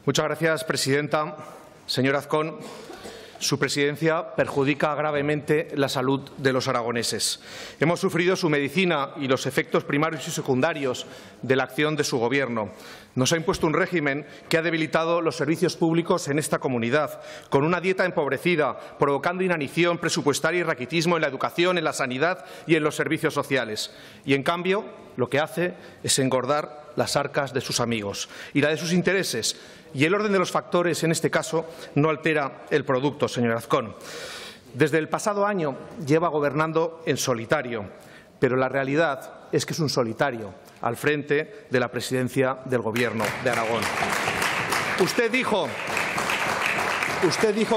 Muchas gracias, presidenta. Señor Azcón, su presidencia perjudica gravemente la salud de los aragoneses. Hemos sufrido su medicina y los efectos primarios y secundarios de la acción de su Gobierno. Nos ha impuesto un régimen que ha debilitado los servicios públicos en esta comunidad, con una dieta empobrecida, provocando inanición presupuestaria y raquitismo en la educación, en la sanidad y en los servicios sociales. Y, en cambio, lo que hace es engordar las arcas de sus amigos y la de sus intereses. Y el orden de los factores, en este caso, no altera el producto, señor Azcón. Desde el pasado año lleva gobernando en solitario, pero la realidad es que es un solitario al frente de la presidencia del Gobierno de Aragón. Usted dijo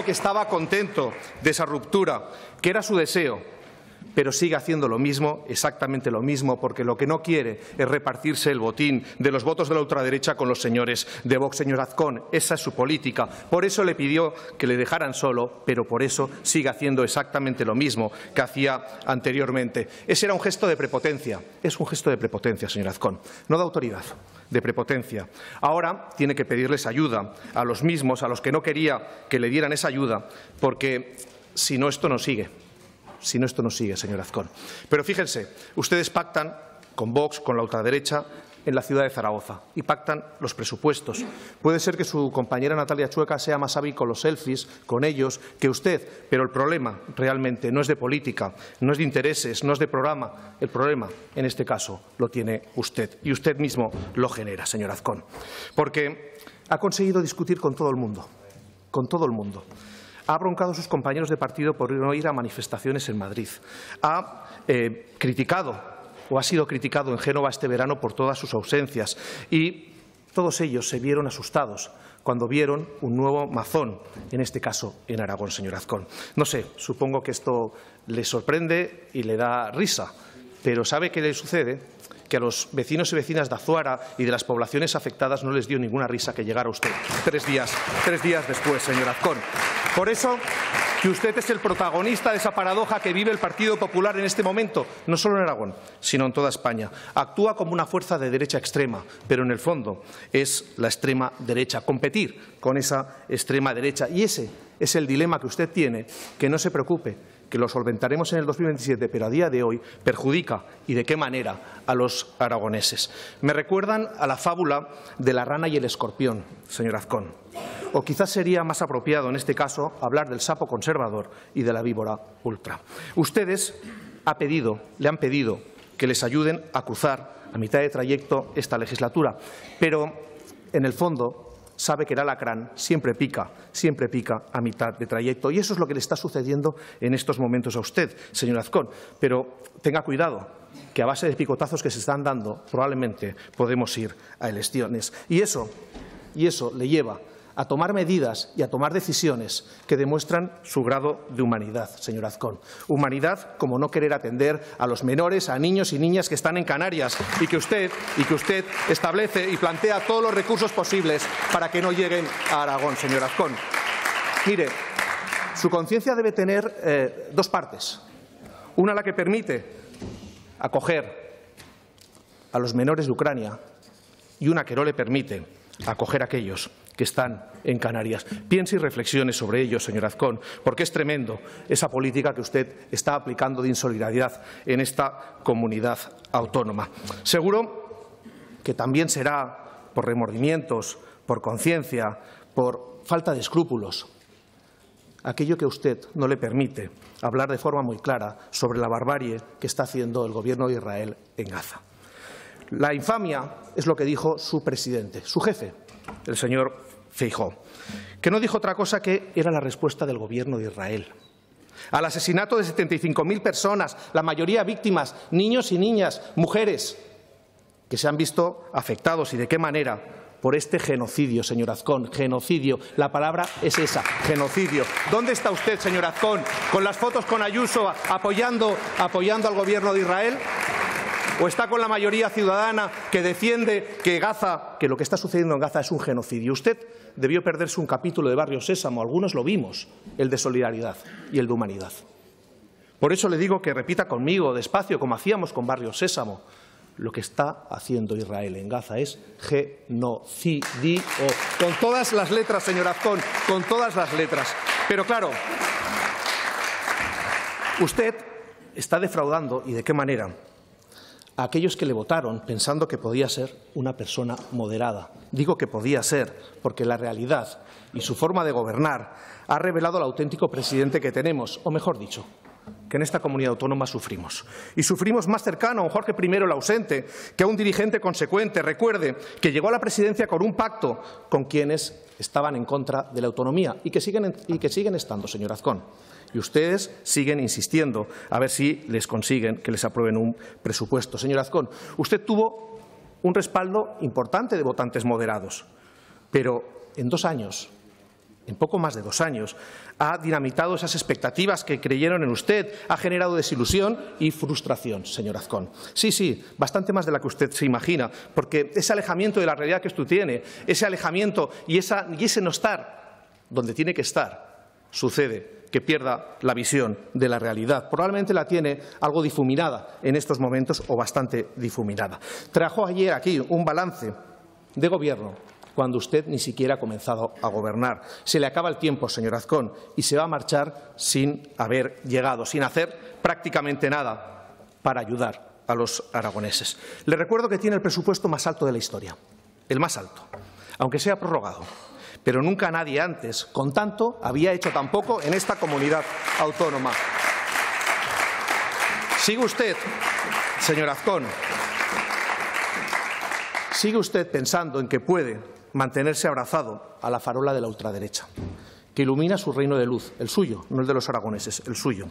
que estaba contento de esa ruptura, que era su deseo, pero sigue haciendo lo mismo, exactamente lo mismo, porque lo que no quiere es repartirse el botín de los votos de la ultraderecha con los señores de Vox. Señor Azcón, esa es su política. Por eso le pidió que le dejaran solo, pero por eso sigue haciendo exactamente lo mismo que hacía anteriormente. Ese era un gesto de prepotencia. Es un gesto de prepotencia, señor Azcón, no de autoridad, de prepotencia. Ahora tiene que pedirles ayuda a los mismos, a los que no quería que le dieran esa ayuda, porque si no, esto no sigue. Si no, esto no sigue, señor Azcón. Pero fíjense, ustedes pactan con Vox, con la ultraderecha, en la ciudad de Zaragoza y pactan los presupuestos. Puede ser que su compañera Natalia Chueca sea más hábil con los selfies, con ellos, que usted, pero el problema realmente no es de política, no es de intereses, no es de programa. El problema, en este caso, lo tiene usted y usted mismo lo genera, señor Azcón, porque ha conseguido discutir con todo el mundo, con todo el mundo. Ha broncado a sus compañeros de partido por no ir a manifestaciones en Madrid. Ha criticado o ha sido criticado en Génova este verano por todas sus ausencias. Y todos ellos se vieron asustados cuando vieron un nuevo Mazón, en este caso en Aragón, señor Azcón. No sé, supongo que esto le sorprende y le da risa, pero ¿sabe qué le sucede? Que a los vecinos y vecinas de Azuara y de las poblaciones afectadas no les dio ninguna risa que llegara usted tres días después, señor Azcón. Por eso que usted es el protagonista de esa paradoja que vive el Partido Popular en este momento, no solo en Aragón, sino en toda España. Actúa como una fuerza de derecha extrema, pero en el fondo es la extrema derecha, competir con esa extrema derecha. Y ese es el dilema que usted tiene, que no se preocupe, que lo solventaremos en el 2027, pero a día de hoy perjudica, y de qué manera, a los aragoneses. Me recuerdan a la fábula de la rana y el escorpión, señor Azcón. O quizás sería más apropiado, en este caso, hablar del sapo conservador y de la víbora ultra. Ustedes le han pedido que les ayuden a cruzar a mitad de trayecto esta legislatura, pero, en el fondo, sabe que el alacrán siempre pica a mitad de trayecto. Y eso es lo que le está sucediendo en estos momentos a usted, señor Azcón. Pero tenga cuidado, que a base de picotazos que se están dando, probablemente podemos ir a elecciones. Y eso le lleva a tomar medidas y a tomar decisiones que demuestran su grado de humanidad, señor Azcón. Humanidad como no querer atender a los menores, a niños y niñas que están en Canarias y que usted establece y plantea todos los recursos posibles para que no lleguen a Aragón, señor Azcón. Mire, su conciencia debe tener dos partes. Una, la que permite acoger a los menores de Ucrania, y una que no le permite acoger a aquellos que están en Canarias. Piense y reflexione sobre ello, señor Azcón, porque es tremendo esa política que usted está aplicando de insolidaridad en esta comunidad autónoma. Seguro que también será por remordimientos, por conciencia, por falta de escrúpulos, aquello que a usted no le permite hablar de forma muy clara sobre la barbarie que está haciendo el Gobierno de Israel en Gaza. La infamia es lo que dijo su presidente, su jefe, el señor Feijóo, que no dijo otra cosa que era la respuesta del Gobierno de Israel al asesinato de 75.000 personas, la mayoría víctimas, niños y niñas, mujeres, que se han visto afectados. ¿Y de qué manera? Por este genocidio, señor Azcón, genocidio. La palabra es esa, genocidio. ¿Dónde está usted, señor Azcón, con las fotos con Ayuso apoyando al Gobierno de Israel? ¿O está con la mayoría ciudadana que defiende que lo que está sucediendo en Gaza es un genocidio? Usted debió perderse un capítulo de Barrio Sésamo, algunos lo vimos, el de solidaridad y el de humanidad. Por eso le digo que repita conmigo, despacio, como hacíamos con Barrio Sésamo, Lo que está haciendo Israel en Gaza es genocidio. Con todas las letras, señor Azcón, con todas las letras. Pero claro, usted está defraudando, ¿y de qué manera?, a aquellos que le votaron pensando que podía ser una persona moderada. Digo que podía ser porque la realidad y su forma de gobernar ha revelado al auténtico presidente que tenemos, o mejor dicho, que en esta comunidad autónoma sufrimos. Y sufrimos más cercano a un Jorge I el ausente que a un dirigente consecuente. Recuerde que llegó a la presidencia con un pacto con quienes estaban en contra de la autonomía y que siguen estando, señor Azcón. Y ustedes siguen insistiendo a ver si les consiguen que les aprueben un presupuesto. Señor Azcón, usted tuvo un respaldo importante de votantes moderados, pero en 2 años, en poco más de 2 años, ha dinamitado esas expectativas que creyeron en usted, ha generado desilusión y frustración, señor Azcón. Sí, bastante más de la que usted se imagina, porque ese alejamiento de la realidad que usted tiene, ese alejamiento y ese no estar donde tiene que estar, sucede que pierda la visión de la realidad. Probablemente la tiene algo difuminada en estos momentos o bastante difuminada. Trajo ayer aquí un balance de gobierno cuando usted ni siquiera ha comenzado a gobernar. Se le acaba el tiempo, señor Azcón, y se va a marchar sin haber llegado, sin hacer prácticamente nada para ayudar a los aragoneses. Le recuerdo que tiene el presupuesto más alto de la historia, el más alto, aunque sea prorrogado. Pero nunca nadie antes, con tanto, había hecho tan poco en esta comunidad autónoma. Sigue usted, señor Azcón, sigue usted pensando en que puede mantenerse abrazado a la farola de la ultraderecha, que ilumina su reino de luz, el suyo, no el de los aragoneses, el suyo.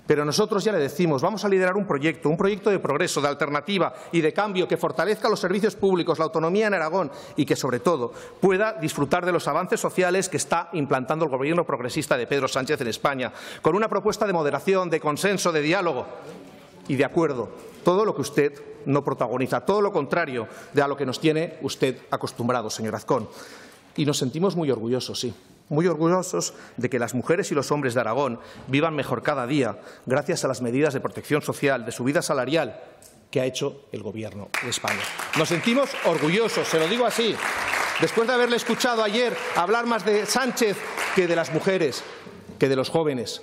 Pero nosotros ya le decimos, vamos a liderar un proyecto de progreso, de alternativa y de cambio que fortalezca los servicios públicos, la autonomía en Aragón y que, sobre todo, pueda disfrutar de los avances sociales que está implantando el Gobierno progresista de Pedro Sánchez en España, con una propuesta de moderación, de consenso, de diálogo y de acuerdo. Todo lo que usted no protagoniza, todo lo contrario de a lo que nos tiene usted acostumbrado, señor Azcón. Y nos sentimos muy orgullosos, sí. Muy orgullosos de que las mujeres y los hombres de Aragón vivan mejor cada día gracias a las medidas de protección social, de subida salarial que ha hecho el Gobierno de España. Nos sentimos orgullosos, se lo digo así, después de haberle escuchado ayer hablar más de Sánchez que de las mujeres, que de los jóvenes,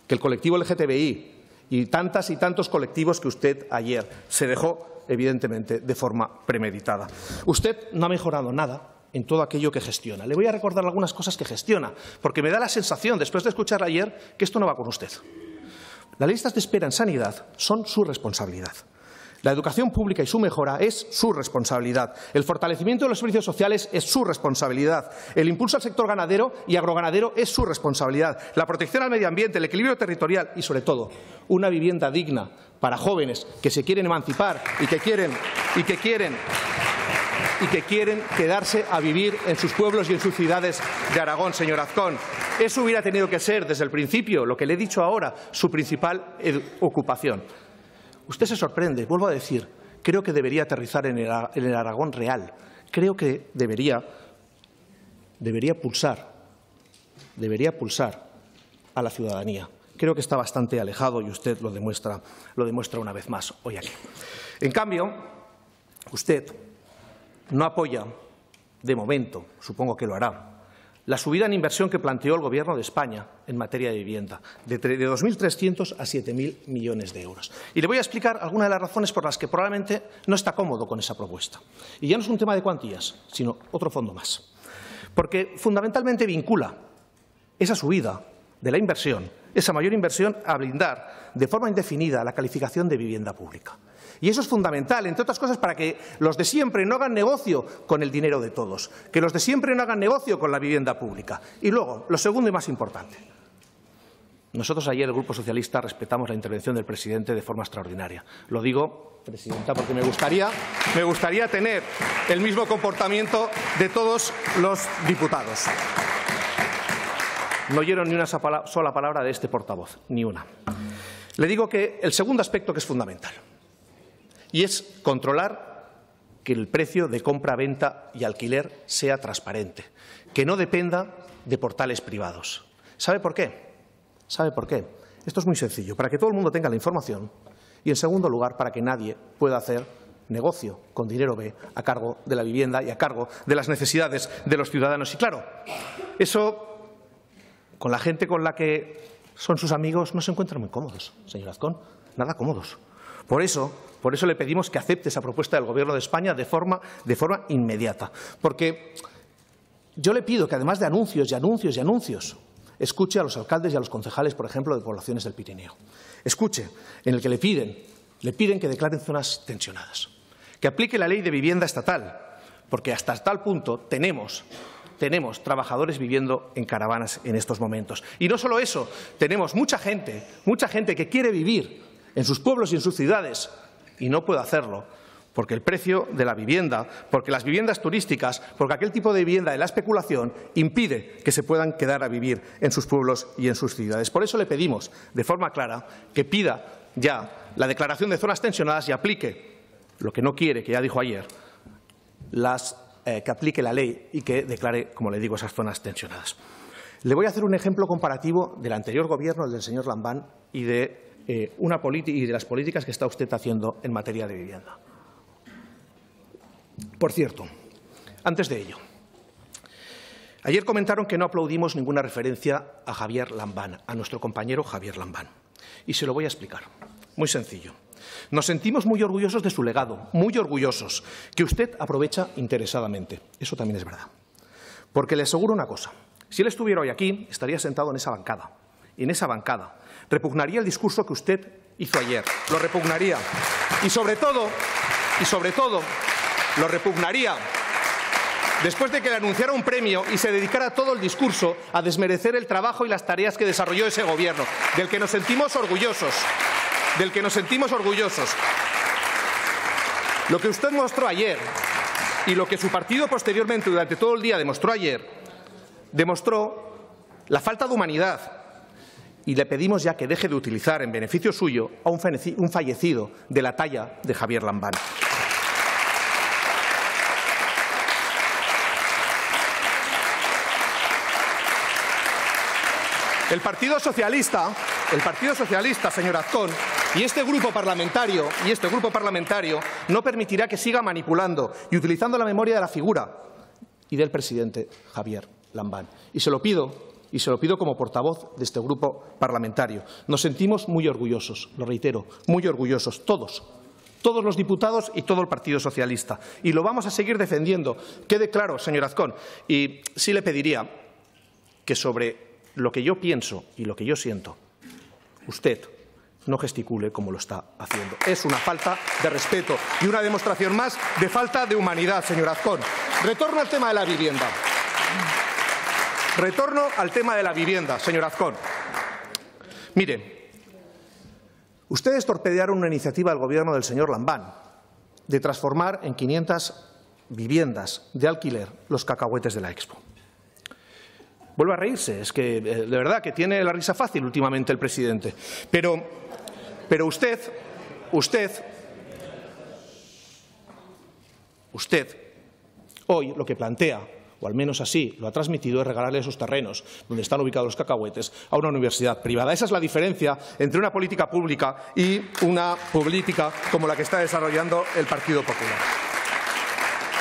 que el colectivo LGTBI y tantos colectivos que usted ayer se dejó, evidentemente, de forma premeditada. Usted no ha mejorado nada en todo aquello que gestiona. Le voy a recordar algunas cosas que gestiona, porque me da la sensación, después de escuchar ayer, que esto no va con usted. Las listas de espera en sanidad son su responsabilidad. La educación pública y su mejora es su responsabilidad. El fortalecimiento de los servicios sociales es su responsabilidad. El impulso al sector ganadero y agroganadero es su responsabilidad. La protección al medio ambiente, el equilibrio territorial y, sobre todo, una vivienda digna para jóvenes que se quieren emancipar y que quieren quedarse a vivir en sus pueblos y en sus ciudades de Aragón, señor Azcón. Eso hubiera tenido que ser, desde el principio, lo que le he dicho ahora, su principal ocupación. Usted se sorprende, vuelvo a decir, creo que debería aterrizar en el Aragón real. Creo que debería pulsar a la ciudadanía. Creo que está bastante alejado y usted lo demuestra una vez más hoy aquí. En cambio, usted no apoya, de momento, supongo que lo hará, la subida en inversión que planteó el Gobierno de España en materia de vivienda, de 2.300 a 7.000 millones de euros. Y le voy a explicar algunas de las razones por las que probablemente no está cómodo con esa propuesta. Y ya no es un tema de cuantías, sino otro fondo más. Porque fundamentalmente vincula esa subida de la inversión, esa mayor inversión, a blindar de forma indefinida la calificación de vivienda pública. Y eso es fundamental, entre otras cosas, para que los de siempre no hagan negocio con el dinero de todos, que los de siempre no hagan negocio con la vivienda pública. Y luego, lo segundo y más importante. Nosotros ayer, el Grupo Socialista, respetamos la intervención del presidente de forma extraordinaria. Lo digo, presidenta, porque me gustaría tener el mismo comportamiento de todos los diputados. No oyeron ni una sola palabra de este portavoz, ni una. Le digo que el segundo aspecto que es fundamental, y es controlar que el precio de compra, venta y alquiler sea transparente, que no dependa de portales privados. ¿Sabe por qué? ¿Sabe por qué? Esto es muy sencillo, para que todo el mundo tenga la información y, en segundo lugar, para que nadie pueda hacer negocio con dinero B a cargo de la vivienda y a cargo de las necesidades de los ciudadanos. Y claro, eso con la gente con la que son sus amigos no se encuentran muy cómodos, señor Azcón, nada cómodos. Por eso le pedimos que acepte esa propuesta del Gobierno de España de forma inmediata. Porque yo le pido que, además de anuncios y anuncios y anuncios, escuche a los alcaldes y a los concejales, por ejemplo, de poblaciones del Pirineo. Escuche, en el que le piden que declaren zonas tensionadas, que aplique la ley de vivienda estatal, porque hasta tal punto tenemos trabajadores viviendo en caravanas en estos momentos. Y no solo eso, tenemos mucha gente que quiere vivir en sus pueblos y en sus ciudades y no puede hacerlo porque el precio de la vivienda, porque las viviendas turísticas, porque aquel tipo de vivienda de la especulación impide que se puedan quedar a vivir en sus pueblos y en sus ciudades. Por eso le pedimos de forma clara que pida ya la declaración de zonas tensionadas y aplique lo que no quiere, que ya dijo ayer, que aplique la ley y que declare, como le digo, esas zonas tensionadas. Le voy a hacer un ejemplo comparativo del anterior Gobierno, el del señor Lambán, y de las políticas que está usted haciendo en materia de vivienda. Por cierto, antes de ello, ayer comentaron que no aplaudimos ninguna referencia a Javier Lambán, a nuestro compañero Javier Lambán. Y se lo voy a explicar. Muy sencillo. Nos sentimos muy orgullosos de su legado, muy orgullosos, que usted aprovecha interesadamente. Eso también es verdad. Porque le aseguro una cosa. Si él estuviera hoy aquí, estaría sentado en esa bancada. Y en esa bancada repugnaría el discurso que usted hizo ayer. Lo repugnaría. Y sobre todo, lo repugnaría después de que le anunciara un premio y se dedicara todo el discurso a desmerecer el trabajo y las tareas que desarrolló ese Gobierno, del que nos sentimos orgullosos. Lo que usted mostró ayer y lo que su partido posteriormente durante todo el día demostró ayer, demostró la falta de humanidad. Y le pedimos ya que deje de utilizar en beneficio suyo a un fallecido de la talla de Javier Lambán. El Partido Socialista, señor Azcón, y este grupo parlamentario no permitirá que siga manipulando y utilizando la memoria de la figura y del presidente Javier Lambán. Y se lo pido como portavoz de este grupo parlamentario. Nos sentimos muy orgullosos, lo reitero, muy orgullosos, todos los diputados y todo el Partido Socialista. Y lo vamos a seguir defendiendo. Quede claro, señor Azcón. Y sí le pediría que sobre lo que yo pienso y lo que yo siento, usted no gesticule como lo está haciendo. Es una falta de respeto y una demostración más de falta de humanidad, señor Azcón. Retorno al tema de la vivienda, señor Azcón. Mire, ustedes torpedearon una iniciativa del Gobierno del señor Lambán de transformar en 500 viviendas de alquiler los cacahuetes de la Expo. Vuelve a reírse, es que de verdad que tiene la risa fácil últimamente el presidente. Pero usted hoy lo que plantea, o al menos así lo ha transmitido, es regalarle esos terrenos donde están ubicados los cacahuetes a una universidad privada. Esa es la diferencia entre una política pública y una política como la que está desarrollando el Partido Popular.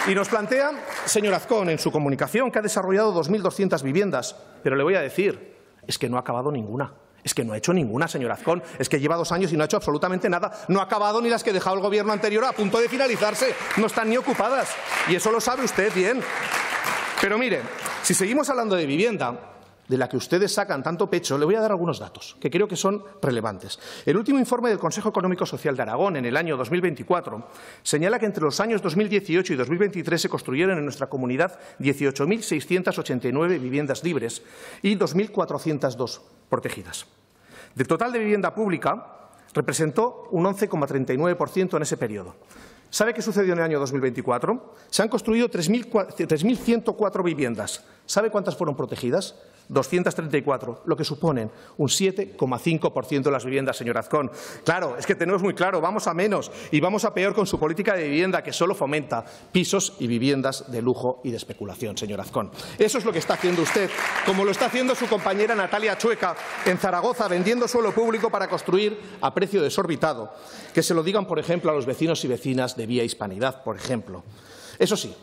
Y nos plantea, señor Azcón, en su comunicación que ha desarrollado 2.200 viviendas, pero le voy a decir, es que no ha acabado ninguna. Es que no ha hecho ninguna, señor Azcón. Es que lleva 2 años y no ha hecho absolutamente nada. No ha acabado ni las que dejaba el Gobierno anterior a punto de finalizarse. No están ni ocupadas. Y eso lo sabe usted bien. Pero mire, si seguimos hablando de vivienda, de la que ustedes sacan tanto pecho, le voy a dar algunos datos que creo que son relevantes. El último informe del Consejo Económico Social de Aragón, en el año 2024, señala que entre los años 2018 y 2023 se construyeron en nuestra comunidad 18.689 viviendas libres y 2.402 protegidas. Del total de vivienda pública, representó un 11,39% en ese periodo. ¿Sabe qué sucedió en el año 2024? Se han construido 3.104 viviendas. ¿Sabe cuántas fueron protegidas? 234, lo que suponen un 7,5% de las viviendas, señor Azcón. Claro, es que tenemos muy claro, vamos a menos y vamos a peor con su política de vivienda, que solo fomenta pisos y viviendas de lujo y de especulación, señor Azcón. Eso es lo que está haciendo usted, como lo está haciendo su compañera Natalia Chueca en Zaragoza, vendiendo suelo público para construir a precio desorbitado. Que se lo digan, por ejemplo, a los vecinos y vecinas de Vía Hispanidad, por ejemplo. Eso sí,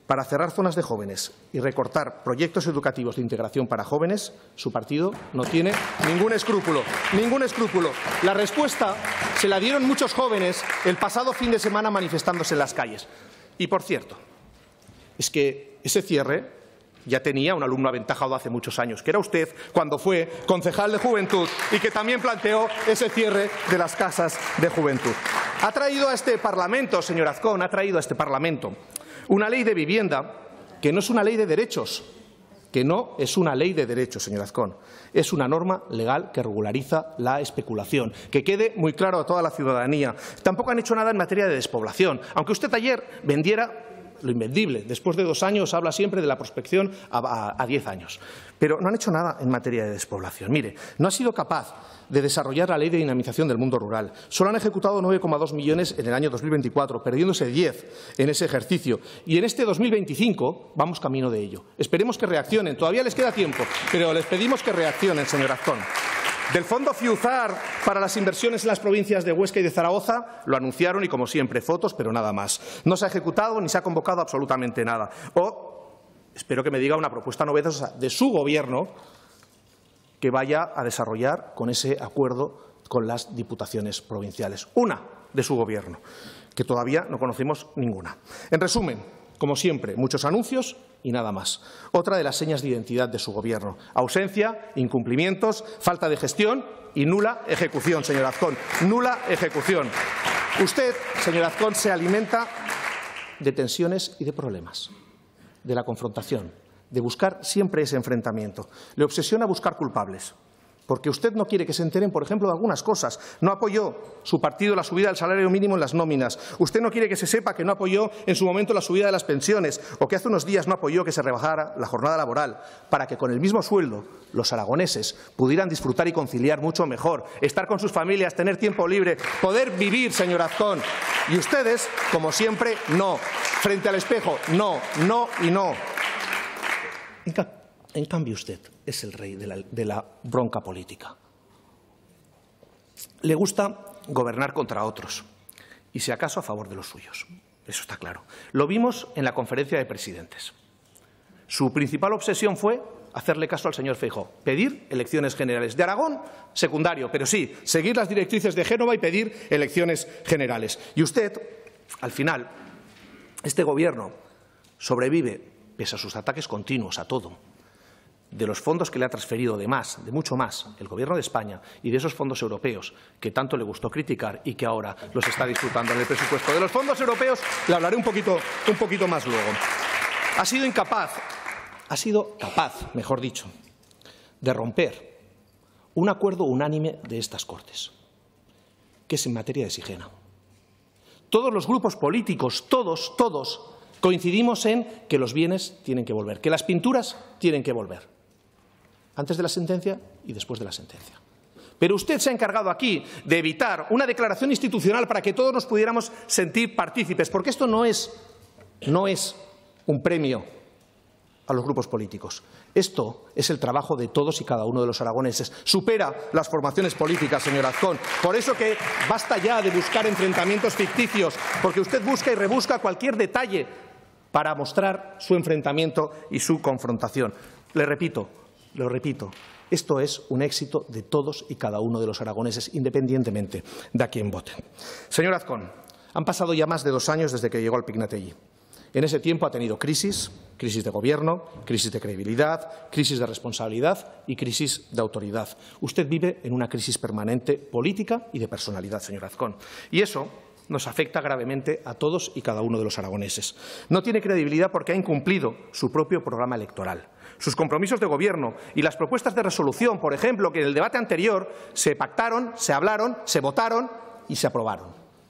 para cerrar zonas de jóvenes y recortar proyectos educativos de integración para jóvenes, su partido no tiene ningún escrúpulo, ningún escrúpulo. La respuesta se la dieron muchos jóvenes el pasado fin de semana manifestándose en las calles. Y, por cierto, es que ese cierre ya tenía un alumno aventajado hace muchos años, que era usted cuando fue concejal de Juventud y que también planteó ese cierre de las casas de juventud. Ha traído a este Parlamento, señor Azcón, ha traído a este Parlamento una ley de vivienda que no es una ley de derechos, señor Azcón. Es una norma legal que regulariza la especulación. Que quede muy claro a toda la ciudadanía. Tampoco han hecho nada en materia de despoblación, aunque usted ayer vendiera lo invendible. Después de 2 años habla siempre de la prospección a 10 años. Pero no han hecho nada en materia de despoblación. Mire, no ha sido capaz de desarrollar la ley de dinamización del mundo rural. Solo han ejecutado 9,2 millones en el año 2024, perdiéndose 10 en ese ejercicio. Y en este 2025 vamos camino de ello. Esperemos que reaccionen. Todavía les queda tiempo, pero les pedimos que reaccionen, señor Azcón. Del Fondo Fiuzar para las inversiones en las provincias de Huesca y de Zaragoza lo anunciaron y, como siempre, fotos, pero nada más. No se ha ejecutado ni se ha convocado absolutamente nada. O espero que me diga una propuesta novedosa de su Gobierno que vaya a desarrollar con ese acuerdo con las diputaciones provinciales. Una de su Gobierno, que todavía no conocemos ninguna. En resumen, como siempre, muchos anuncios y nada más. Otra de las señas de identidad de su Gobierno. Ausencia, incumplimientos, falta de gestión y nula ejecución, señor Azcón. Nula ejecución. Usted, señor Azcón, se alimenta de tensiones y de problemas, de la confrontación, de buscar siempre ese enfrentamiento. Le obsesiona buscar culpables, porque usted no quiere que se enteren, por ejemplo, de algunas cosas. No apoyó su partido la subida del salario mínimo en las nóminas. Usted no quiere que se sepa que no apoyó en su momento la subida de las pensiones o que hace unos días no apoyó que se rebajara la jornada laboral para que con el mismo sueldo los aragoneses pudieran disfrutar y conciliar mucho mejor, estar con sus familias, tener tiempo libre, poder vivir, señor Azcón. Y ustedes, como siempre, no. Frente al espejo, no, no y no. En cambio, usted es el rey de la bronca política. Le gusta gobernar contra otros y, si acaso, a favor de los suyos. Eso está claro. Lo vimos en la conferencia de presidentes. Su principal obsesión fue hacerle caso al señor Feijóo, pedir elecciones generales. De Aragón, secundario, pero sí, seguir las directrices de Génova y pedir elecciones generales. Y usted, al final, este Gobierno sobrevive, pese a sus ataques continuos a todo, de los fondos que le ha transferido de más, de mucho más, el Gobierno de España y de esos fondos europeos que tanto le gustó criticar y que ahora los está disfrutando en el presupuesto. De los fondos europeos le hablaré un poquito más luego. Ha sido capaz, mejor dicho, de romper un acuerdo unánime de estas Cortes, que es en materia de Sigena. Todos los grupos políticos, todos, coincidimos en que los bienes tienen que volver, que las pinturas tienen que volver, antes de la sentencia y después de la sentencia. Pero usted se ha encargado aquí de evitar una declaración institucional para que todos nos pudiéramos sentir partícipes, porque esto no es un premio a los grupos políticos. Esto es el trabajo de todos y cada uno de los aragoneses. Supera las formaciones políticas, señor Azcón. Por eso que basta ya de buscar enfrentamientos ficticios, porque usted busca y rebusca cualquier detalle para mostrar su enfrentamiento y su confrontación. Lo repito, esto es un éxito de todos y cada uno de los aragoneses, independientemente de a quién voten. Señor Azcón, han pasado ya más de 2 años desde que llegó al Picnategui. En ese tiempo ha tenido crisis de gobierno, crisis de credibilidad, crisis de responsabilidad y crisis de autoridad. Usted vive en una crisis permanente política y de personalidad, señor Azcón. Y eso nos afecta gravemente a todos y cada uno de los aragoneses. No tiene credibilidad porque ha incumplido su propio programa electoral, sus compromisos de gobierno y las propuestas de resolución, por ejemplo, que en el debate anterior se pactaron, se hablaron, se votaron y se aprobaron.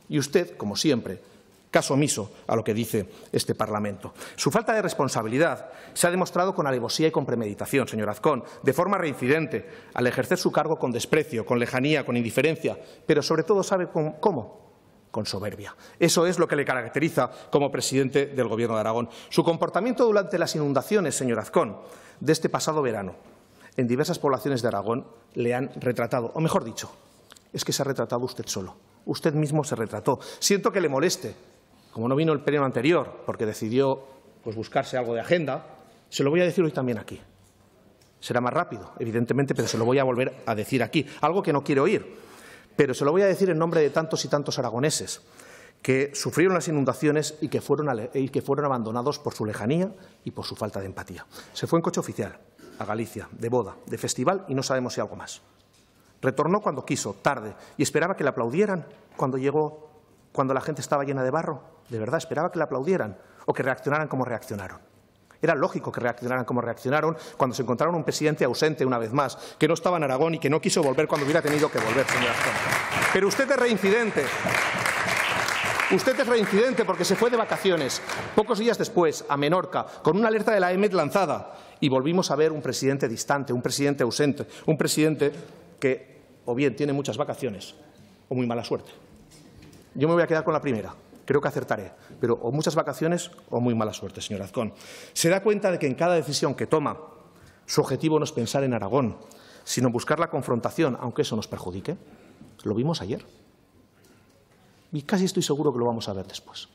Y usted, como siempre, Caso omiso a lo que dice este Parlamento. Su falta de responsabilidad se ha demostrado con alevosía y con premeditación, señor Azcón, de forma reincidente, al ejercer su cargo con desprecio, con lejanía, con indiferencia, pero sobre todo sabe cómo. Con soberbia. Eso es lo que le caracteriza como presidente del Gobierno de Aragón. Su comportamiento durante las inundaciones, señor Azcón, de este pasado verano, en diversas poblaciones de Aragón, le han retratado, o mejor dicho, es que se ha retratado usted solo. Usted mismo se retrató. Siento que le moleste. Como no vino el pleno anterior, porque decidió buscarse algo de agenda, se lo voy a decir hoy también aquí. Será más rápido, evidentemente, pero se lo voy a volver a decir aquí. Algo que no quiere oír. Pero se lo voy a decir en nombre de tantos y tantos aragoneses que sufrieron las inundaciones y que fueron abandonados por su lejanía y por su falta de empatía. Se fue en coche oficial a Galicia, de boda, de festival y no sabemos si algo más. Retornó cuando quiso, tarde, y esperaba que le aplaudieran cuando llegó, cuando la gente estaba llena de barro. De verdad, esperaba que le aplaudieran o que reaccionaran como reaccionaron. Era lógico que reaccionaran como reaccionaron cuando se encontraron un presidente ausente una vez más, que no estaba en Aragón y que no quiso volver cuando hubiera tenido que volver, señor Azcón. Pero usted es reincidente. Usted es reincidente porque se fue de vacaciones pocos días después a Menorca con una alerta de la EMET lanzada y volvimos a ver un presidente distante, un presidente ausente, un presidente que o bien tiene muchas vacaciones o muy mala suerte. Yo me voy a quedar con la primera. Creo que acertaré, pero o muchas vacaciones o muy mala suerte, señor Azcón. Se da cuenta de que en cada decisión que toma, su objetivo no es pensar en Aragón, sino buscar la confrontación, aunque eso nos perjudique. Lo vimos ayer. Y casi estoy seguro que lo vamos a ver después.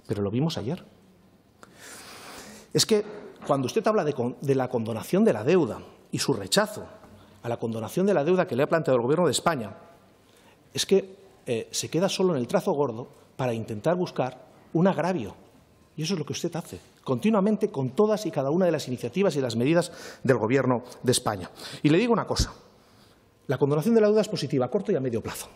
Pero lo vimos ayer. Es que cuando usted habla de la condonación de la deuda y su rechazo a la condonación de la deuda que le ha planteado el Gobierno de España, es que se queda solo en el trazo gordo para intentar buscar un agravio. Y eso es lo que usted hace, continuamente con todas y cada una de las iniciativas y las medidas del Gobierno de España. Y le digo una cosa, la condonación de la deuda es positiva a corto y a medio plazo.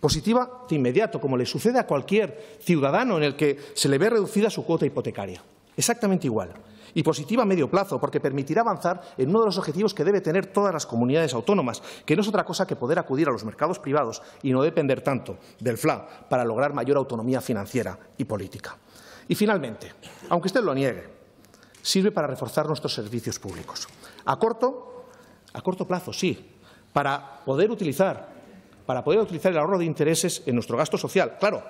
Positiva de inmediato, como le sucede a cualquier ciudadano en el que se le ve reducida su cuota hipotecaria. Exactamente igual. Y positiva a medio plazo, porque permitirá avanzar en uno de los objetivos que debe tener todas las comunidades autónomas, que no es otra cosa que poder acudir a los mercados privados y no depender tanto del FLA para lograr mayor autonomía financiera y política. Y finalmente, aunque usted lo niegue, sirve para reforzar nuestros servicios públicos. A corto plazo, sí, para poder utilizar el ahorro de intereses en nuestro gasto social. Claro,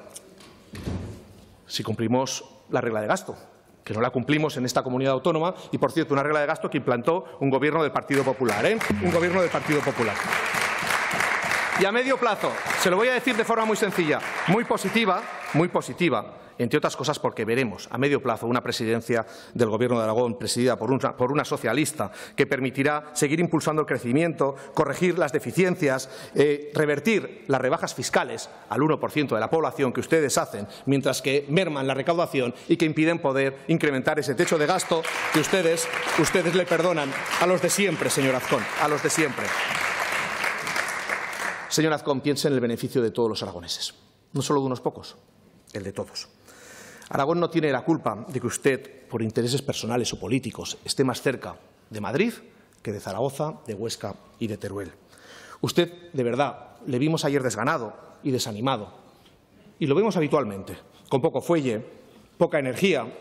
si cumplimos la regla de gasto, que no la cumplimos en esta comunidad autónoma y, por cierto, una regla de gasto que implantó un Gobierno del Partido Popular, un Gobierno del Partido Popular. Y a medio plazo, se lo voy a decir de forma muy sencilla, muy positiva, entre otras cosas porque veremos a medio plazo una presidencia del Gobierno de Aragón presidida por una socialista que permitirá seguir impulsando el crecimiento, corregir las deficiencias, revertir las rebajas fiscales al 1% de la población que ustedes hacen, mientras que merman la recaudación y que impiden poder incrementar ese techo de gasto que ustedes le perdonan a los de siempre, señor Azcón, a los de siempre. Señor Azcón, piense en el beneficio de todos los aragoneses, no solo de unos pocos, el de todos. Aragón no tiene la culpa de que usted, por intereses personales o políticos, esté más cerca de Madrid que de Zaragoza, de Huesca y de Teruel. Usted, de verdad, le vimos ayer desganado y desanimado, y lo vemos habitualmente, con poco fuelle, poca energía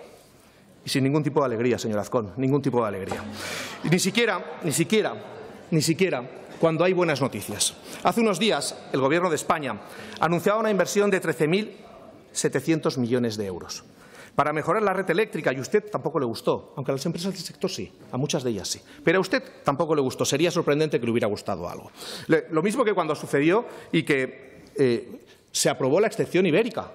y sin ningún tipo de alegría, señor Azcón, ningún tipo de alegría. Y ni siquiera cuando hay buenas noticias. Hace unos días, el Gobierno de España anunciaba una inversión de 13.700 millones de euros para mejorar la red eléctrica, y a usted tampoco le gustó, aunque a las empresas del sector sí, a muchas de ellas sí. Pero a usted tampoco le gustó. Sería sorprendente que le hubiera gustado algo. Lo mismo que cuando sucedió y que se aprobó la excepción ibérica,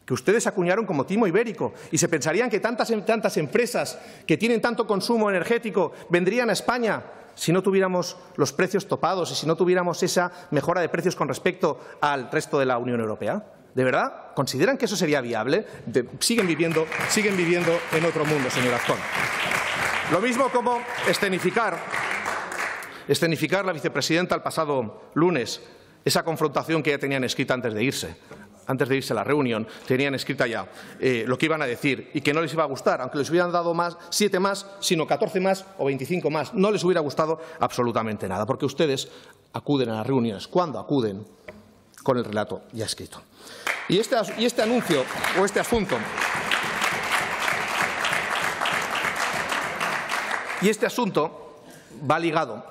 que ustedes acuñaron como timo ibérico, y se pensarían que tantas empresas que tienen tanto consumo energético vendrían a España si no tuviéramos los precios topados y si no tuviéramos esa mejora de precios con respecto al resto de la Unión Europea. ¿De verdad? ¿Consideran que eso sería viable? Siguen viviendo en otro mundo, señor Azcón. Lo mismo como escenificar la vicepresidenta el pasado lunes, esa confrontación que ya tenían escrita antes de irse a la reunión, tenían escrita ya lo que iban a decir y que no les iba a gustar, aunque les hubieran dado 7 más, sino 14 más o 25 más. No les hubiera gustado absolutamente nada, porque ustedes acuden a las reuniones cuando acuden con el relato ya escrito. Y este anuncio o este asunto va ligado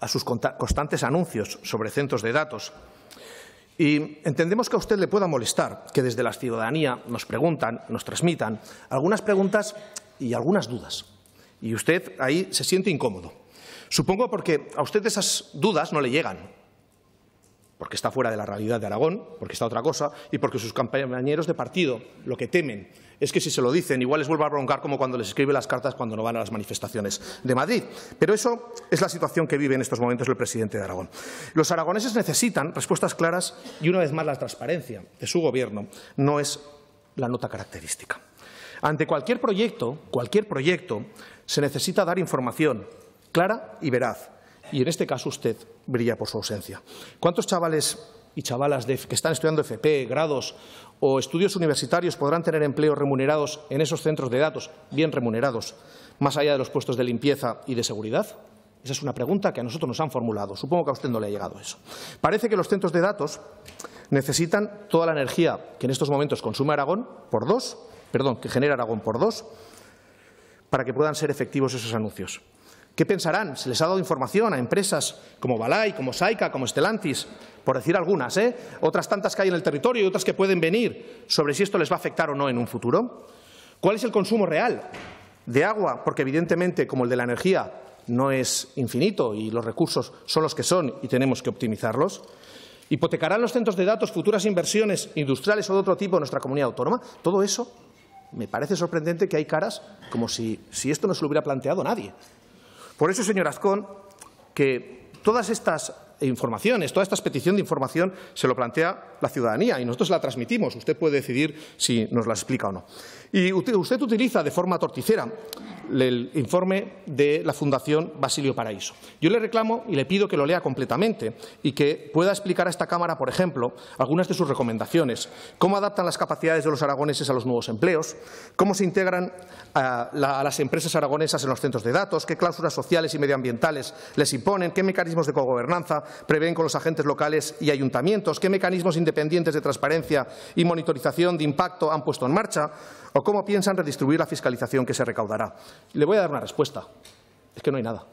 a sus constantes anuncios sobre centros de datos. Y entendemos que a usted le pueda molestar que desde la ciudadanía nos preguntan, nos transmitan algunas preguntas y algunas dudas. Y usted ahí se siente incómodo. Supongo porque a usted esas dudas no le llegan, porque está fuera de la realidad de Aragón, porque está otra cosa, y porque sus compañeros de partido lo que temen es que si se lo dicen igual les vuelva a broncar como cuando les escribe las cartas cuando no van a las manifestaciones de Madrid. Pero eso es la situación que vive en estos momentos el presidente de Aragón. Los aragoneses necesitan respuestas claras y, una vez más, la transparencia de su Gobierno no es la nota característica. Ante cualquier proyecto, se necesita dar información clara y veraz. Y en este caso usted brilla por su ausencia. ¿Cuántos chavales y chavalas que están estudiando FP, grados o estudios universitarios podrán tener empleos remunerados en esos centros de datos, bien remunerados, más allá de los puestos de limpieza y de seguridad? Esa es una pregunta que a nosotros nos han formulado. Supongo que a usted no le ha llegado eso. Parece que los centros de datos necesitan toda la energía que en estos momentos consume Aragón que genera Aragón por dos, para que puedan ser efectivos esos anuncios. ¿Qué pensarán? Se les ha dado información a empresas como Balay, como Saika, como Stellantis, por decir algunas, otras tantas que hay en el territorio y otras que pueden venir, sobre si esto les va a afectar o no en un futuro. ¿Cuál es el consumo real de agua? Porque evidentemente, como el de la energía, no es infinito y los recursos son los que son y tenemos que optimizarlos. ¿Hipotecarán los centros de datos futuras inversiones industriales o de otro tipo en nuestra comunidad autónoma? Todo eso me parece sorprendente, que hay caras como si esto no se lo hubiera planteado nadie. Por eso, señor Azcón, que todas estas informaciones, toda esta petición de información se lo plantea la ciudadanía y nosotros la transmitimos. Usted puede decidir si nos la explica o no. Y usted utiliza de forma torticera el informe de la Fundación Basilio Paraíso. Yo le reclamo y le pido que lo lea completamente y que pueda explicar a esta Cámara, por ejemplo, algunas de sus recomendaciones. Cómo adaptan las capacidades de los aragoneses a los nuevos empleos, cómo se integran a las empresas aragonesas en los centros de datos, qué cláusulas sociales y medioambientales les imponen, qué mecanismos de cogobernanza prevén con los agentes locales y ayuntamientos, qué mecanismos independientes de transparencia y monitorización de impacto han puesto en marcha, o cómo piensan redistribuir la fiscalización que se recaudará. Le voy a dar una respuesta. Es que no hay nada.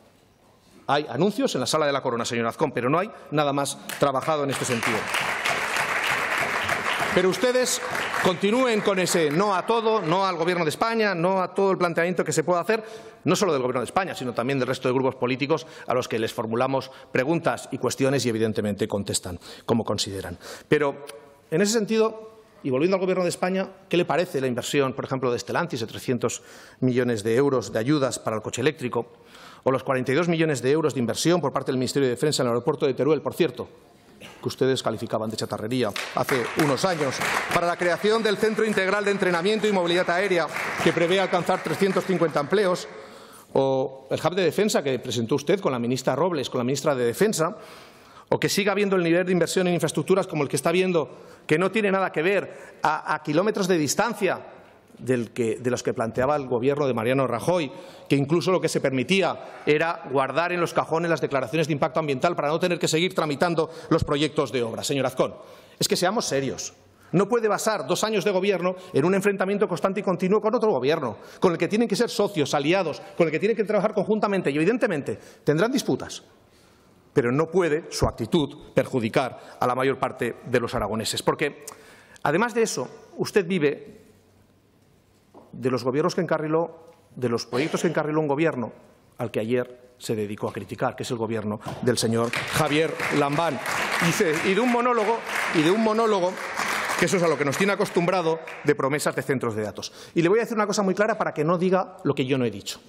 Hay anuncios en la Sala de la Corona, señor Azcón, pero no hay nada más trabajado en este sentido. Pero ustedes continúen con ese no a todo, no al Gobierno de España, no a todo el planteamiento que se pueda hacer, no solo del Gobierno de España, sino también del resto de grupos políticos a los que les formulamos preguntas y cuestiones y, evidentemente, contestan como consideran. Pero, en ese sentido, y volviendo al Gobierno de España, ¿qué le parece la inversión, por ejemplo, de Stellantis de 300 millones de euros de ayudas para el coche eléctrico, o los 42 millones de euros de inversión por parte del Ministerio de Defensa en el aeropuerto de Teruel, por cierto, que ustedes calificaban de chatarrería hace unos años, para la creación del Centro Integral de Entrenamiento y Movilidad Aérea, que prevé alcanzar 350 empleos, o el Hub de Defensa que presentó usted con la ministra Robles, con la ministra de Defensa, o que siga habiendo el nivel de inversión en infraestructuras como el que está viendo, que no tiene nada que ver a kilómetros de distancia de los que planteaba el Gobierno de Mariano Rajoy, que incluso lo que se permitía era guardar en los cajones las declaraciones de impacto ambiental para no tener que seguir tramitando los proyectos de obra. Señor Azcón, es que seamos serios. No puede basar 2 años de Gobierno en un enfrentamiento constante y continuo con otro Gobierno, con el que tienen que ser socios, aliados, con el que tienen que trabajar conjuntamente y, evidentemente, tendrán disputas. Pero no puede su actitud perjudicar a la mayor parte de los aragoneses. Porque, además de eso, usted vive de los gobiernos que encarriló, de los proyectos que encarriló un Gobierno al que ayer se dedicó a criticar, que es el Gobierno del señor Javier Lambán. Y de un monólogo, que eso es a lo que nos tiene acostumbrado, de promesas de centros de datos. Y le voy a decir una cosa muy clara para que no diga lo que yo no he dicho,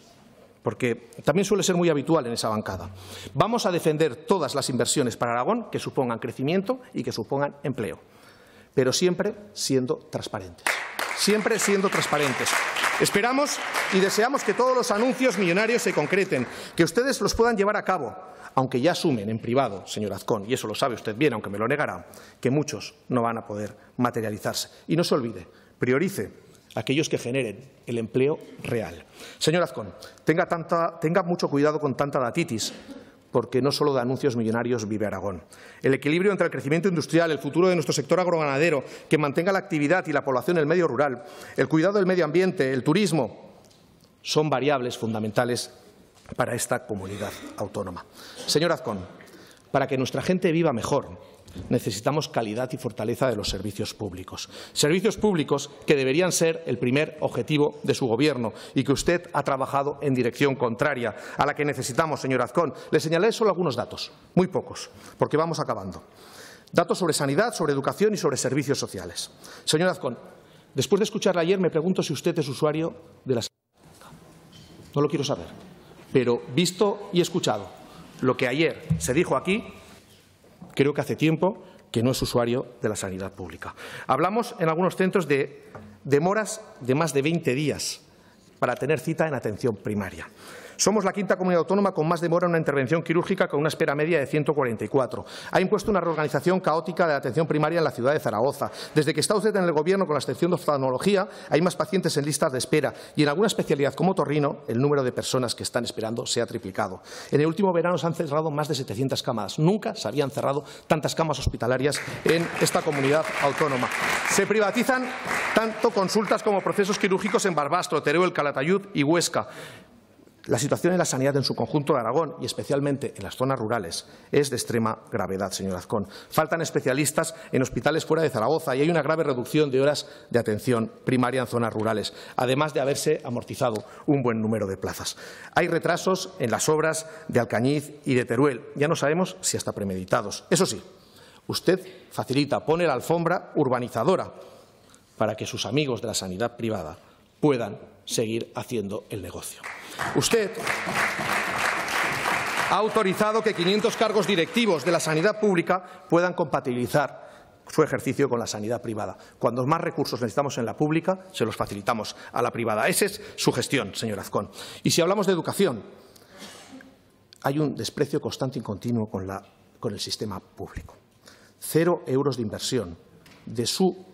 porque también suele ser muy habitual en esa bancada. Vamos a defender todas las inversiones para Aragón que supongan crecimiento y que supongan empleo, pero siempre siendo transparentes. Siempre siendo transparentes. Esperamos y deseamos que todos los anuncios millonarios se concreten, que ustedes los puedan llevar a cabo, aunque ya asumen en privado, señor Azcón, y eso lo sabe usted bien, aunque me lo negará, que muchos no van a poder materializarse. Y no se olvide, priorice aquellos que generen el empleo real. Señor Azcón, tenga mucho cuidado con tanta datitis, porque no solo de anuncios millonarios vive Aragón. El equilibrio entre el crecimiento industrial, el futuro de nuestro sector agroganadero, que mantenga la actividad y la población en el medio rural, el cuidado del medio ambiente, el turismo, son variables fundamentales para esta comunidad autónoma. Señor Azcón, para que nuestra gente viva mejor, necesitamos calidad y fortaleza de los servicios públicos. Servicios públicos que deberían ser el primer objetivo de su Gobierno y que usted ha trabajado en dirección contraria a la que necesitamos, señor Azcón. Le señalé solo algunos datos, muy pocos, porque vamos acabando. Datos sobre sanidad, sobre educación y sobre servicios sociales. Señor Azcón, después de escucharle ayer, me pregunto si usted es usuario de la sanidad pública. No lo quiero saber, pero visto y escuchado lo que ayer se dijo aquí, creo que hace tiempo que no es usuario de la sanidad pública. Hablamos en algunos centros de demoras de más de 20 días para tener cita en atención primaria. Somos la quinta comunidad autónoma con más demora en una intervención quirúrgica, con una espera media de 144. Ha impuesto una reorganización caótica de la atención primaria en la ciudad de Zaragoza. Desde que está usted en el Gobierno con la excepción de oftalmología, hay más pacientes en listas de espera y en alguna especialidad como otorrino, el número de personas que están esperando se ha triplicado. En el último verano se han cerrado más de 700 camas. Nunca se habían cerrado tantas camas hospitalarias en esta comunidad autónoma. Se privatizan tanto consultas como procesos quirúrgicos en Barbastro, Teruel, Calatayud y Huesca. La situación en la sanidad en su conjunto de Aragón y especialmente en las zonas rurales es de extrema gravedad, señor Azcón. Faltan especialistas en hospitales fuera de Zaragoza y hay una grave reducción de horas de atención primaria en zonas rurales, además de haberse amortizado un buen número de plazas. Hay retrasos en las obras de Alcañiz y de Teruel, ya no sabemos si hasta premeditados. Eso sí, usted facilita, pone la alfombra urbanizadora para que sus amigos de la sanidad privada puedan seguir haciendo el negocio. Usted ha autorizado que 500 cargos directivos de la sanidad pública puedan compatibilizar su ejercicio con la sanidad privada. Cuando más recursos necesitamos en la pública, se los facilitamos a la privada. Esa es su gestión, señor Azcón. Y si hablamos de educación, hay un desprecio constante y continuo con el sistema público. 0 euros de inversión de su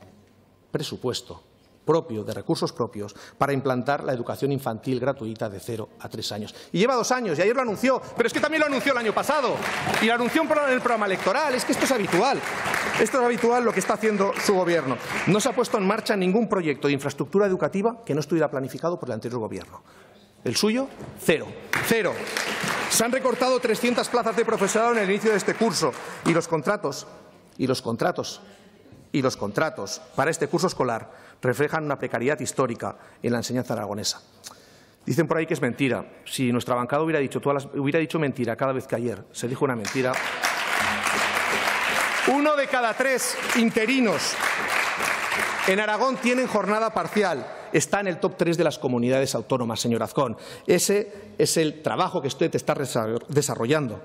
presupuesto propio, de recursos propios, para implantar la educación infantil gratuita de 0 a 3 años. Y lleva 2 años, y ayer lo anunció, pero es que también lo anunció el año pasado. Y lo anunció en el programa electoral. Es que esto es habitual. Esto es habitual lo que está haciendo su Gobierno. No se ha puesto en marcha ningún proyecto de infraestructura educativa que no estuviera planificado por el anterior Gobierno. El suyo, 0. 0. Se han recortado 300 plazas de profesorado en el inicio de este curso. Y los contratos para este curso escolar reflejan una precariedad histórica en la enseñanza aragonesa. Dicen por ahí que es mentira. Si nuestra bancada hubiera dicho mentira cada vez que ayer se dijo una mentira, 1 de cada 3 interinos en Aragón tienen jornada parcial. Está en el top 3 de las comunidades autónomas, señor Azcón. Ese es el trabajo que usted está desarrollando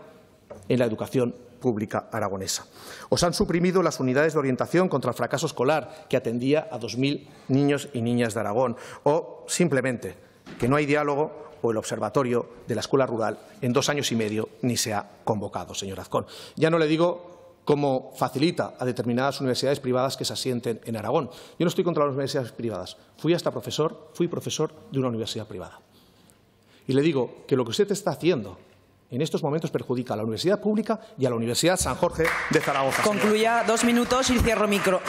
en la educación pública aragonesa. Os han suprimido las unidades de orientación contra el fracaso escolar que atendía a 2.000 niños y niñas de Aragón. O simplemente que no hay diálogo o el observatorio de la escuela rural en 2 años y medio ni se ha convocado, señor Azcón. Ya no le digo cómo facilita a determinadas universidades privadas que se asienten en Aragón. Yo no estoy contra las universidades privadas. Fui profesor de una universidad privada. Y le digo que lo que usted está haciendo en estos momentos perjudica a la universidad pública y a la Universidad San Jorge de Zaragoza. Concluya, 2 minutos y cierro micro.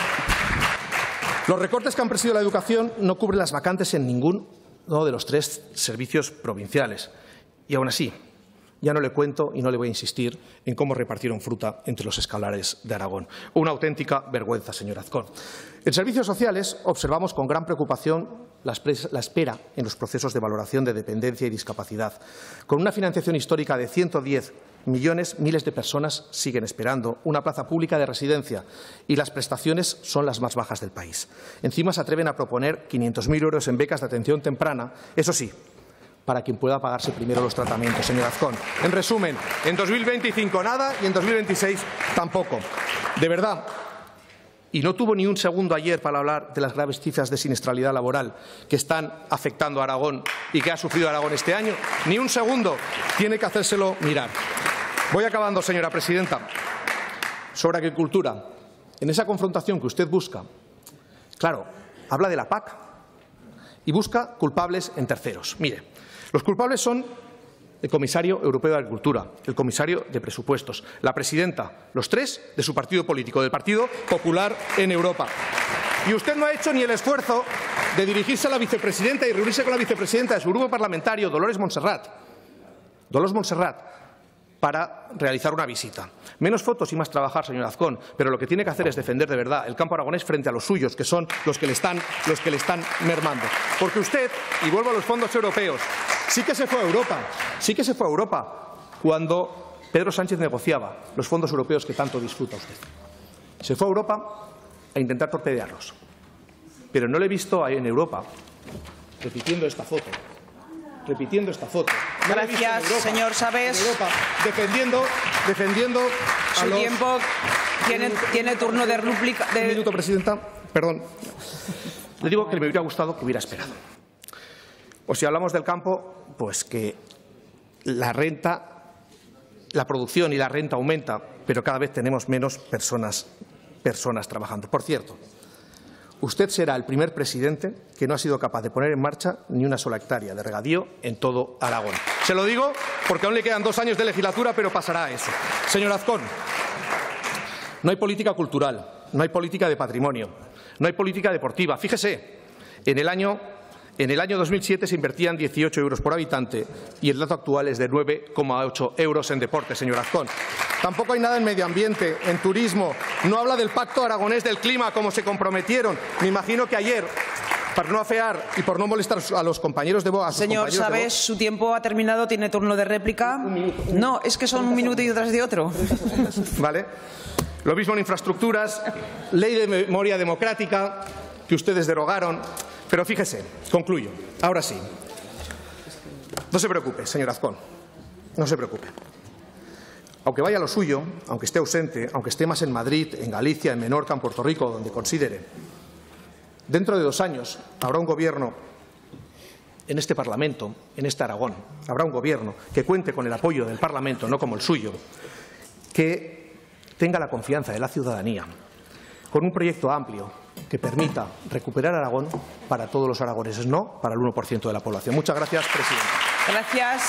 Los recortes que han presidido la educación no cubren las vacantes en ninguno de los 3 servicios provinciales. Y aún así, ya no le cuento y no le voy a insistir en cómo repartieron fruta entre los escolares de Aragón. Una auténtica vergüenza, señor Azcón. En servicios sociales observamos con gran preocupación la espera en los procesos de valoración de dependencia y discapacidad. Con una financiación histórica de 110 millones, miles de personas siguen esperando una plaza pública de residencia y las prestaciones son las más bajas del país. Encima se atreven a proponer 500.000 euros en becas de atención temprana, eso sí, para quien pueda pagarse primero los tratamientos, señor Azcón. En resumen, en 2025 nada y en 2026 tampoco. De verdad. Y no tuvo ni un segundo ayer para hablar de las graves cifras de siniestralidad laboral que están afectando a Aragón y que ha sufrido Aragón este año. Ni un segundo. Tiene que hacérselo mirar. Voy acabando, señora presidenta. Sobre agricultura. En esa confrontación que usted busca, claro, habla de la PAC y busca culpables en terceros. Mire, los culpables son el comisario europeo de Agricultura, el comisario de Presupuestos, la presidenta, los tres de su partido político, del Partido Popular en Europa. Y usted no ha hecho ni el esfuerzo de dirigirse a la vicepresidenta y reunirse con la vicepresidenta de su grupo parlamentario, Dolores Montserrat, para realizar una visita. Menos fotos y más trabajar, señor Azcón, pero lo que tiene que hacer es defender de verdad el campo aragonés frente a los suyos, que son los que le están mermando. Porque usted, y vuelvo a los fondos europeos, sí que se fue a Europa cuando Pedro Sánchez negociaba los fondos europeos que tanto disfruta usted. Se fue a Europa a intentar torpedearlos. Pero no le he visto en Europa repitiendo esta foto. No gracias, señor Sabes. Defendiendo su tiempo. Tiene turno de réplica. Un minuto, presidenta. Perdón. Le digo que me hubiera gustado que hubiera esperado. O si hablamos del campo, pues que la producción y la renta aumenta, pero cada vez tenemos menos personas trabajando. Por cierto, usted será el primer presidente que no ha sido capaz de poner en marcha ni una sola hectárea de regadío en todo Aragón. Se lo digo porque aún le quedan 2 años de legislatura, pero pasará eso. Señor Azcón, no hay política cultural, no hay política de patrimonio, no hay política deportiva. Fíjese, en el año 2007 se invertían 18 euros por habitante y el dato actual es de 9,8 euros en deporte, señor Azcón. Tampoco hay nada en medio ambiente, en turismo. No habla del Pacto Aragonés del Clima, como se comprometieron. Me imagino que ayer, para no afear y por no molestar a los compañeros de voz... Señor Sabes, su tiempo ha terminado. ¿Tiene turno de réplica? No, es que son un minuto y detrás de otro. Vale. Lo mismo en infraestructuras, ley de memoria democrática, que ustedes derogaron. Pero fíjese, concluyo. Ahora sí. No se preocupe, señor Azcón. No se preocupe. Aunque vaya a lo suyo, aunque esté ausente, aunque esté más en Madrid, en Galicia, en Menorca, en Puerto Rico, donde considere, dentro de 2 años habrá un gobierno en este Parlamento, en este Aragón, habrá un gobierno que cuente con el apoyo del Parlamento, no como el suyo, que tenga la confianza de la ciudadanía, con un proyecto amplio que permita recuperar Aragón para todos los aragoneses, no para el 1% de la población. Muchas gracias, presidente. Gracias.